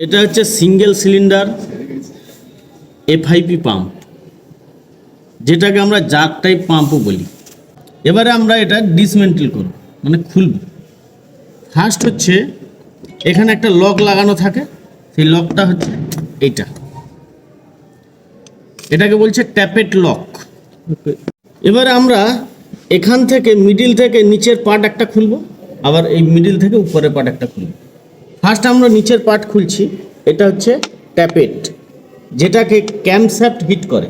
এটা হচ্ছে single cylinder FIP pump, যেটাকে আমরা জাগ টাইপ পাম্পও বলি। এবারে আমরা এটা ডিসমেন্টেল করব, মানে খুলব। ফার্স্ট হচ্ছে এখানে একটা লক লাগানো থাকে, সেই লকটা হচ্ছে এইটা, এটাকে বলছে ট্যাপেট লক। এবারে আমরা এখান থেকে মিডিল থেকে নিচের পার্ট একটা খুলব, আবার এই মিডিল থেকে উপরের পার্ট একটা খুলব। ফার্স্ট আমরা নিচের পার্ট খুলছি, এটা হচ্ছে ট্যাপেট, যেটাকে ক্যামশ্যাফট হিট করে।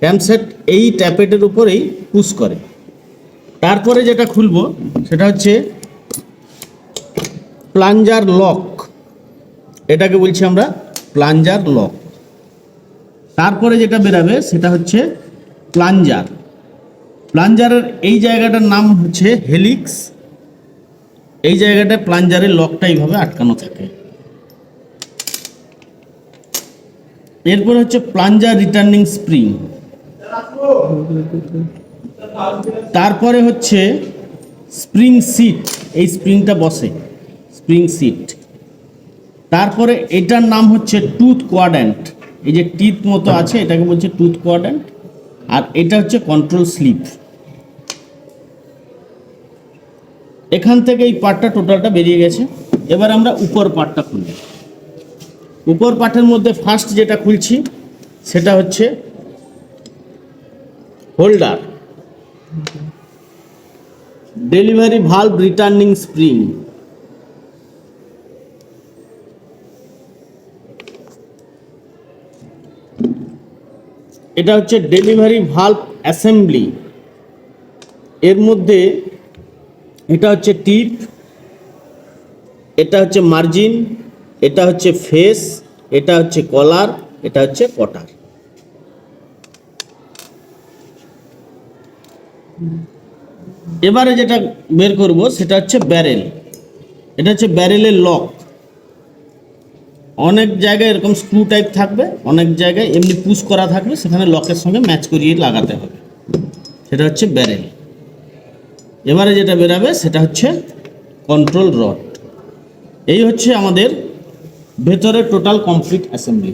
ক্যামশ্যাফট এই ট্যাপেটের উপরেই পুশ করে। তারপরে যেটা খুলব সেটা হচ্ছে প্লাঞ্জার লক, এটাকে বলছি আমরা প্লাঞ্জার লক। তারপরে যেটা বেরাবে সেটা হচ্ছে প্লাঞ্জার। প্লাঞ্জারের এই জায়গাটার নাম হচ্ছে হেলিক্স। এই জায়গাটায় প্লাঞ্জারের লকটা এইভাবে আটকানো থাকে। এরপর হচ্ছে প্লাঞ্জার রিটার্নিং স্প্রিং। তারপরে হচ্ছে স্প্রিং সিট, এই স্প্রিংটা বসে, স্প্রিং সিট। তারপরে এটার নাম হচ্ছে টুথ কোয়াড্র্যান্ট, এই যে টিথ মতো আছে এটাকে বলছে টুথ কোয়াড্র্যান্ট। আর এটা হচ্ছে কন্ট্রোল স্লিপ। এখান থেকে এই পার্টটা টোটালটা বেরিয়ে গেছে। এবার আমরা উপর পার্টটা খুলব। উপর পার্টের মধ্যে ফার্স্ট যেটা খুলছি সেটা হচ্ছে holder, delivery valve returning spring. এটা হচ্ছে ডেলিভারি ভালভ অ্যাসেম্বলি। এর মধ্যে এটা হচ্ছে টিপ, এটা হচ্ছে মার্জিন, এটা হচ্ছে ফেস, এটা হচ্ছে কলার, এটা হচ্ছে কটার। এবারে যেটা বের করব সেটা হচ্ছে ব্যারেল। এটা হচ্ছে ব্যারেলের লক। অনেক জায়গায় এরকম স্ক্রু টাইপ থাকবে, অনেক জায়গায় এমনি পুশ করা থাকবে, সেখানে লকের সঙ্গে ম্যাচ করিয়ে লাগাতে হবে। সেটা হচ্ছে ব্যারেল। এবারে যেটা বেরাবে সেটা হচ্ছে কন্ট্রোল রড। এই হচ্ছে আমাদের ভেতরে টোটাল কমপ্লিট অ্যাসেম্বলি।